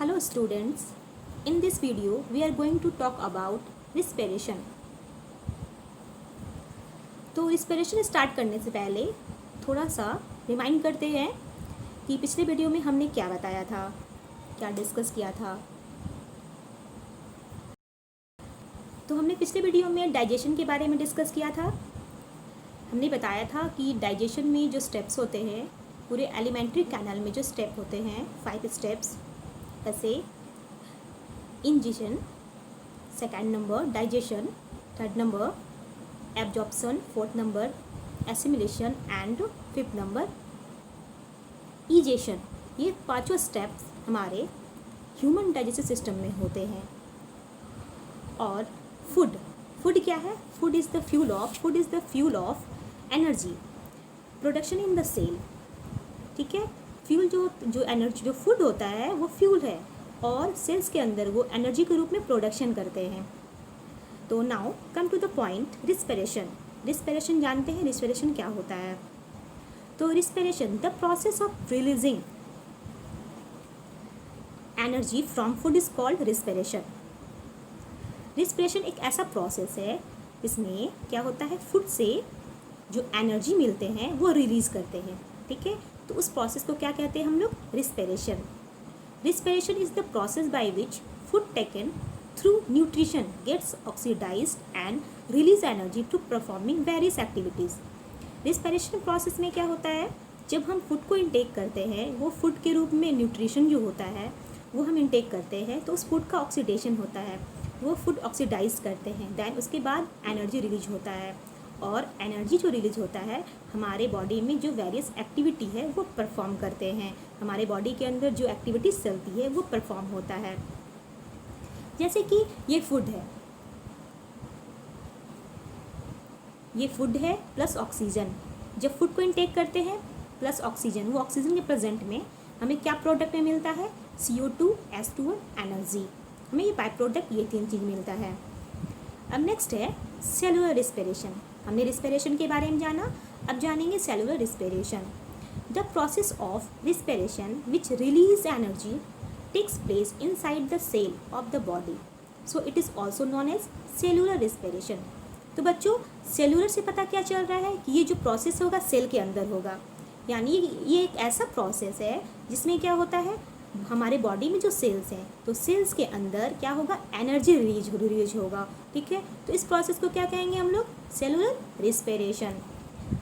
Hello students, in this video we are going to talk about respiration. तो respiration start करने से पहले थोड़ा सा रिमाइंड करते हैं कि पिछले वीडियो में हमने क्या बताया था, क्या डिस्कस किया था। तो हमने पिछले वीडियो में डाइजेशन के बारे में डिस्कस किया था। हमने बताया था कि डाइजेशन में जो स्टेप्स होते हैं, पूरे एलिमेंट्री कैनल में जो स्टेप होते हैं 5 स्टेप्स, ऐसे ingestion, second number digestion, third number absorption, fourth number assimilation and fifth number egestion. ये पांचों स्टेप्स हमारे ह्यूमन डाइजेस्टिव सिस्टम में होते हैं। और फूड क्या है? Food is the fuel of energy production in the cell. ठीक है, फ्यूल जो एनर्जी जो फूड होता है वो फ्यूल है और सेल्स के अंदर वो एनर्जी के रूप में प्रोडक्शन करते हैं। तो now come to the point, respiration जानते हैं रिस्पिरेशन क्या होता है? तो respiration the process of releasing energy from food is called respiration. Respiration एक ऐसा प्रोसेस है जिसमें क्या होता है, फूड से जो एनर्जी मिलते हैं वो रिलीज करते हैं। ठीक है, तो उस प्रोसेस को क्या कहते हैं हम लोग? Respiration. Respiration is the process by which food taken through nutrition gets oxidized and release energy to performing various activities. Respiration process में क्या होता है, जब हम फूड को इंटेक करते हैं, वो फूड के रूप में न्यूट्रिशन जो होता है वो हम इंटेक करते हैं, तो उस फूड का ऑक्सीडेशन होता है, वो फूड ऑक्सीडाइज करते हैं, देन उसके बाद एनर्जी रिलीज होता है। और एनर्जी जो रिलीज होता है हमारे बॉडी में जो वेरियस एक्टिविटी है वो परफॉर्म करते हैं। हमारे बॉडी के अंदर जो एक्टिविटीज चलती है वो परफॉर्म होता है। जैसे कि ये फूड है प्लस ऑक्सीजन। जब फूड को इनटेक करते हैं प्लस ऑक्सीजन, वो ऑक्सीजन के प्रेजेंट में हमें क्या प्रोडक्ट में मिलता है? CO2, H2O, energy. हमें ये बाय प्रोडक्ट, ये 3 चीज़ मिलता है। अब नेक्स्ट है सेलुलर रिस्पिरेशन। हमने रिस्पिरेशन के बारे में जाना, अब जानेंगे cellular respiration. The process of respiration which release energy takes place inside the cell of the body, so it is also known as cellular respiration. तो बच्चों, सेलुलर से पता क्या चल रहा है कि ये जो प्रोसेस होगा सेल के अंदर होगा, यानी ये एक ऐसा प्रोसेस है जिसमें क्या होता है, हमारे बॉडी में जो सेल्स हैं तो सेल्स के अंदर क्या होगा, एनर्जी रिलीज होगा। ठीक है, तो इस प्रोसेस को क्या कहेंगे हम लोग? Cellular respiration.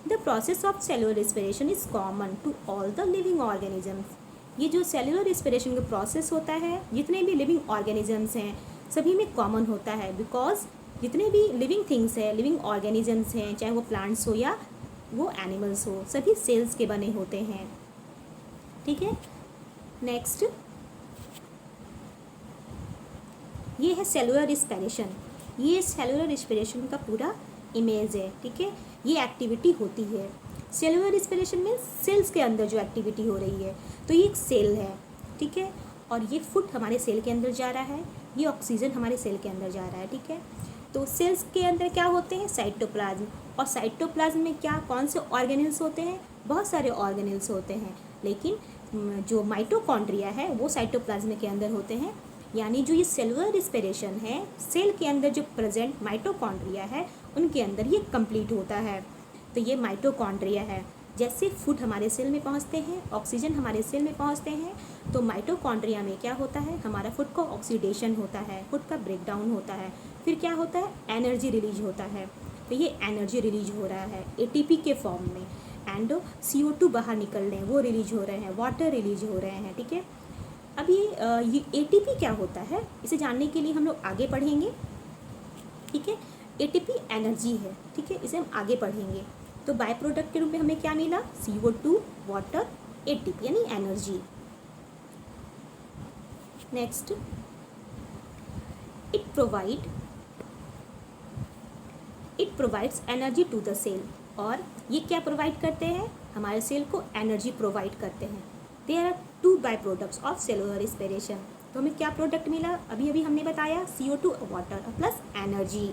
The process of cellular respiration is common to all the living organisms. ये जो सेलुलर रिस्पिरेशन का प्रोसेस होता है जितने भी लिविंग ऑर्गेनिजम्स हैं सभी में कॉमन होता है, बिकॉज जितने भी लिविंग थिंग्स हैं, लिविंग ऑर्गेनिजम्स हैं, चाहे वो प्लांट्स हो या वो एनिमल्स हो, सभी सेल्स के बने होते हैं। ठीक है, नेक्स्ट ये है सेलुलर रिस्पिरेशन। ये सेलुलर रिस्पिरेशन का पूरा इमेज है। ठीक है, ये एक्टिविटी होती है सेलुलर रिस्पिरेशन में, सेल्स के अंदर जो एक्टिविटी हो रही है। तो ये एक सेल है, ठीक है, और ये फूड हमारे सेल के अंदर जा रहा है, ये ऑक्सीजन हमारे सेल के अंदर जा रहा है। ठीक है, तो सेल्स के अंदर क्या होते हैं? साइटोप्लाज्म। और साइटोप्लाज्म में क्या, कौन से ऑर्गेनल्स होते हैं? बहुत सारे ऑर्गेनल्स होते हैं, लेकिन जो माइटोकॉन्ड्रिया है वो साइटोप्लाज्म के अंदर होते हैं। यानी जो ये सेलुलर रिस्पिरेशन है, सेल के अंदर जो प्रेजेंट माइटोकॉन्ड्रिया है उनके अंदर ये कंप्लीट होता है। तो ये माइटोकॉन्ड्रिया है। जैसे फूड हमारे सेल में पहुंचते हैं, ऑक्सीजन हमारे सेल में पहुंचते हैं, तो माइटोकॉन्ड्रिया में क्या होता है, हमारा फूड का ऑक्सीडेशन होता है, फूड का ब्रेकडाउन होता है, फिर क्या होता है, एनर्जी रिलीज होता है। तो ये एनर्जी रिलीज हो रहा है ATP के फॉर्म में, एंड CO2 बाहर निकल रहे हैं, वो रिलीज हो रहे हैं, वाटर रिलीज हो रहे हैं। ठीक है, अब ये ATP क्या होता है इसे जानने के लिए हम लोग आगे पढ़ेंगे। ठीक है, ATP एनर्जी है। ठीक है, इसे हम आगे पढ़ेंगे। तो बाय प्रोडक्ट के रूप में हमें क्या मिला? CO2, वाटर, ATP यानी एनर्जी। Next, it provides energy to the cell. और ये क्या प्रोवाइड करते हैं? हमारे सेल को एनर्जी प्रोवाइड करते हैं। There are 2 by products of cellular respiration. तो हमें क्या प्रोडक्ट मिला? अभी हमने बताया CO2, water plus energy.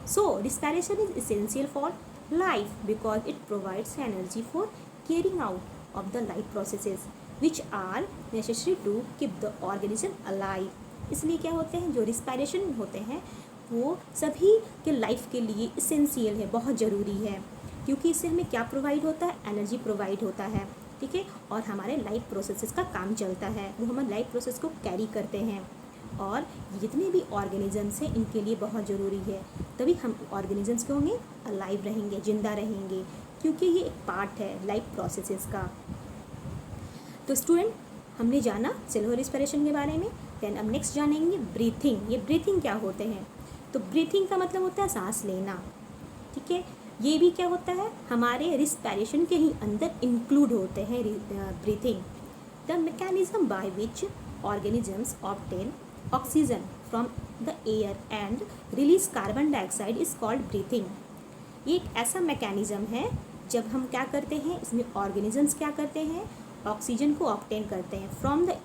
So respiration is essential for life because it provides energy for carrying out of the life processes. Which are necessary to keep the organism alive. इसलिए क्या होते हैं, जो रिस्पायरेशन होते हैं वो सभी के लाइफ के लिए इसेंशियल है, बहुत ज़रूरी है, क्योंकि इससे हमें क्या प्रोवाइड होता है, एनर्जी प्रोवाइड होता है, ठीक है, और हमारे लाइफ प्रोसेसेस का काम चलता है, वो हमारे लाइफ प्रोसेस को कैरी करते हैं, और जितने भी ऑर्गेनिजम्स हैं इनके लिए बहुत ज़रूरी है, तभी हम ऑर्गेनिजम्स के होंगे अलाइव रहेंगे, जिंदा रहेंगे, क्योंकि ये एक पार्ट है लाइफ प्रोसेसेस का। तो स्टूडेंट, हमने जाना सेलुलर रिस्पिरेशन के बारे में। देन अब नेक्स्ट जानेंगे ब्रीथिंग। ये ब्रीथिंग क्या होते हैं, तो ब्रीथिंग का मतलब होता है सांस लेना, ठीक है, ये भी क्या होता है, हमारे रिस्पिरेशन के ही अंदर इंक्लूड होते हैं breathing. The mechanism by which organisms obtain oxygen from the air and release carbon dioxide is called breathing. ये एक ऐसा मैकेनिज्म है जब हम क्या करते हैं, इसमें ऑर्गेनिजम्स क्या करते हैं, ऑक्सीजन को ऑब्टेन करते हैं फ्रॉम द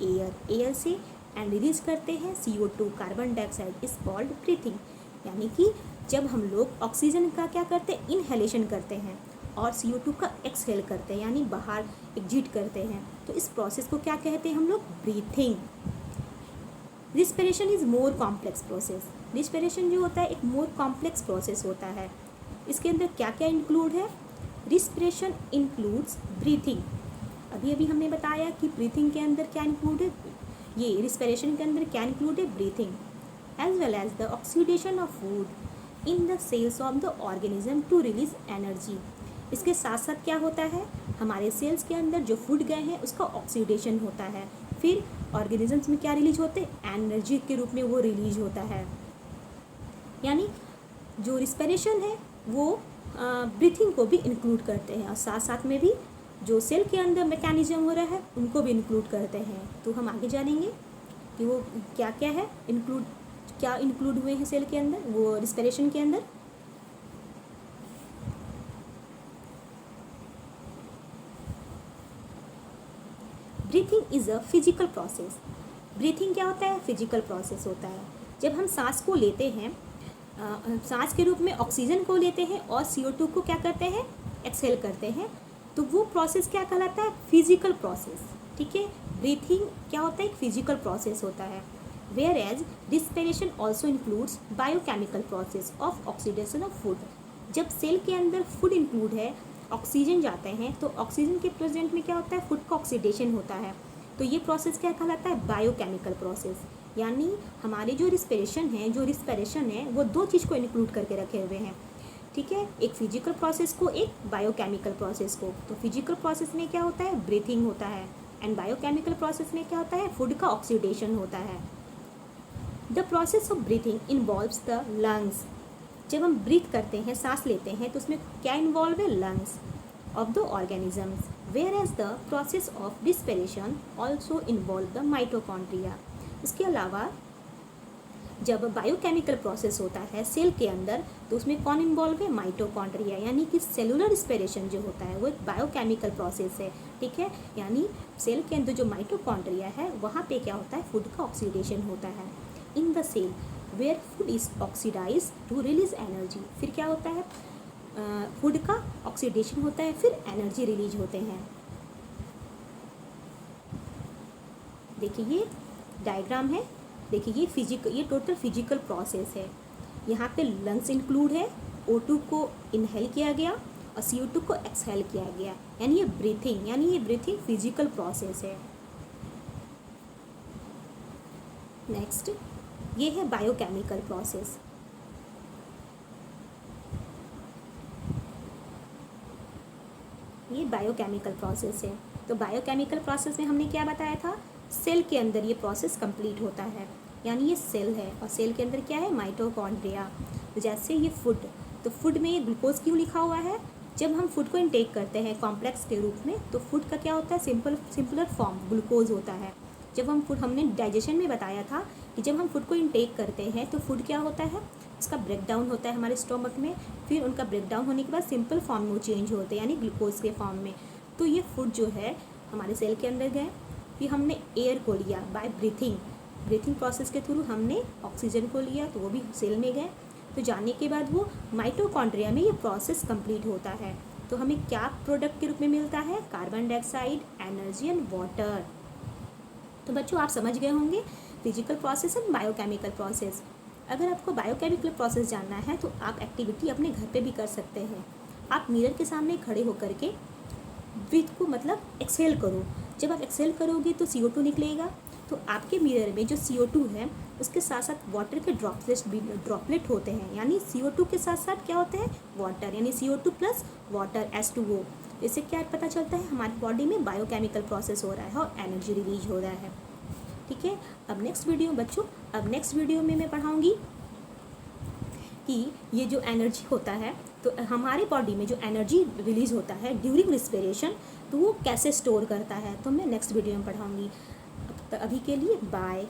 एयर से, एंड रिलीज करते हैं CO2 carbon dioxide, is called breathing. यानी कि जब हम लोग ऑक्सीजन का क्या करते हैं, इनहेलेशन करते हैं, और CO2 का एक्सहेल करते हैं, यानी बाहर एग्जिट करते हैं, तो इस प्रोसेस को क्या कहते हैं हम लोग, breathing. Respiration is more complex process. Respiration जो होता है एक मोर कॉम्प्लेक्स प्रोसेस होता है। इसके अंदर क्या क्या इंक्लूड है, रिस्पिरेशन इंक्लूड्स ब्रीथिंग। अभी अभी हमने बताया कि ब्रीथिंग के अंदर क्या इंक्लूड है, ये रिस्पिरेशन के अंदर क्या इंक्लूड है, breathing, as well as the oxidation of food in the cells of the organism to release energy. इसके साथ साथ क्या होता है, हमारे सेल्स के अंदर जो फूड गए हैं उसका ऑक्सीडेशन होता है, फिर ऑर्गेनिजम्स में क्या रिलीज होते हैं, एनर्जी के रूप में वो रिलीज होता है। यानी जो रिस्पिरेशन है वो ब्रीथिंग को भी इंक्लूड करते हैं, और साथ साथ में भी जो सेल के अंदर मैकेनिज्म हो रहा है उनको भी इंक्लूड करते हैं। तो हम आगे जानेंगे कि वो क्या क्या है, क्या इंक्लूड हुए हैं सेल के अंदर, वो रिस्पिरेशन के अंदर। Breathing is a physical process. Breathing क्या होता है, फिजिकल प्रोसेस होता है। जब हम सांस को लेते हैं, सांस के रूप में ऑक्सीजन को लेते हैं और CO2 को क्या करते हैं, एक्सहेल करते हैं, तो वो प्रोसेस क्या कहलाता है, फिजिकल प्रोसेस, ठीक है। ब्रीथिंग क्या होता है, एक फिजिकल प्रोसेस होता है। Whereas respiration also includes biochemical process of oxidation of food. जब सेल के अंदर फूड इंक्लूड है, ऑक्सीजन जाते हैं, तो ऑक्सीजन के प्रेजेंट में क्या होता है, फूड का ऑक्सीडेशन होता है, तो ये प्रोसेस क्या कहलाता है, बायोकेमिकल प्रोसेस। यानी हमारे जो रिस्पिरेशन है वो दो चीज़ को इंक्लूड करके रखे हुए हैं, ठीक है, एक फिजिकल प्रोसेस को, एक बायोकेमिकल प्रोसेस को। तो फिजिकल प्रोसेस में क्या होता है, ब्रीथिंग होता है, एंड बायोकेमिकल प्रोसेस में क्या होता है, फूड का ऑक्सीडेशन होता है। The process of breathing involves the lungs. जब हम ब्रीथ करते हैं, सांस लेते हैं, तो उसमें क्या इन्वॉल्व है, lungs of the organisms. Whereas the process of respiration also involve the mitochondria. इसके अलावा जब बायोकेमिकल प्रोसेस होता है सेल के अंदर, तो उसमें कौन इन्वॉल्व है, माइटोकॉन्ड्रिया। यानी कि सेलुलर रिस्पिरेशन जो होता है वो एक बायोकेमिकल प्रोसेस है, ठीक है। यानी सेल के अंदर जो माइटोकॉन्ड्रिया है वहाँ पे क्या होता है, फूड का ऑक्सीडेशन होता है। In the cell where food is oxidise to release energy. फिर क्या होता है, फूड का ऑक्सीडेशन होता है, फिर एनर्जी रिलीज होते हैं। देखिए ये डायग्राम है, देखिए ये टोटल फिजिकल प्रोसेस है। यहाँ पे लंग्स इंक्लूड है, O2 को इनहेल किया गया और CO2 को एक्सहेल किया गया, यानी ये ब्रीथिंग फिजिकल प्रोसेस है। नेक्स्ट ये है बायोकेमिकल प्रोसेस। ये बायोकेमिकल प्रोसेस है। तो बायोकेमिकल प्रोसेस में हमने क्या बताया था, सेल के अंदर ये प्रोसेस कंप्लीट होता है, यानी ये सेल है और सेल के अंदर क्या है, माइटोकॉन्ड्रिया। तो जैसे ये फूड, तो फूड में ये ग्लूकोज क्यों लिखा हुआ है, जब हम फूड को इनटेक करते हैं कॉम्प्लेक्स के रूप में, तो फूड का क्या होता है, सिंपलर फॉर्म ग्लूकोज होता है। जब हम फूड, हमने डाइजेशन में बताया था कि जब हम फूड को इनटेक करते हैं तो फूड क्या होता है, उसका ब्रेकडाउन होता है हमारे स्टोमक में, फिर उनका ब्रेकडाउन होने के बाद सिंपल फॉर्म में वो चेंज होते हैं, यानी ग्लूकोज के फॉर्म में। तो ये फूड जो है हमारे सेल के अंदर गए, फिर हमने एयर को लिया बाय ब्रीथिंग प्रोसेस के थ्रू हमने ऑक्सीजन को लिया, तो वो भी सेल में गए। तो जाने के बाद वो माइटोकॉन्ड्रिया में ये प्रोसेस कंप्लीट होता है। तो हमें क्या प्रोडक्ट के रूप में मिलता है, carbon dioxide, energy and water. तो बच्चों आप समझ गए होंगे physical process and biochemical process. अगर आपको बायोकेमिकल प्रोसेस जानना है तो आप एक्टिविटी अपने घर पे भी कर सकते हैं। आप मिरर के सामने खड़े होकर के ब्रीथ को मतलब एक्सहेल करो। जब आप एक्सहेल करोगे तो CO2 निकलेगा, तो आपके मिरर में जो CO2 है उसके साथ साथ वाटर के ड्रॉपलेट होते हैं, यानी CO2 के साथ साथ क्या होते हैं, वाटर, यानी CO2 प्लस वाटर H2O। इससे क्या पता चलता है, हमारी बॉडी में बायोकेमिकल प्रोसेस हो रहा है और एनर्जी रिलीज हो रहा है। ठीक है, अब नेक्स्ट वीडियो में मैं पढ़ाऊँगी कि ये जो एनर्जी होता है, तो हमारे बॉडी में जो एनर्जी रिलीज होता है ड्यूरिंग रिस्पिरेशन, तो वो कैसे स्टोर करता है, तो मैं नेक्स्ट वीडियो में पढ़ाऊँगी। अभी के लिए बाय।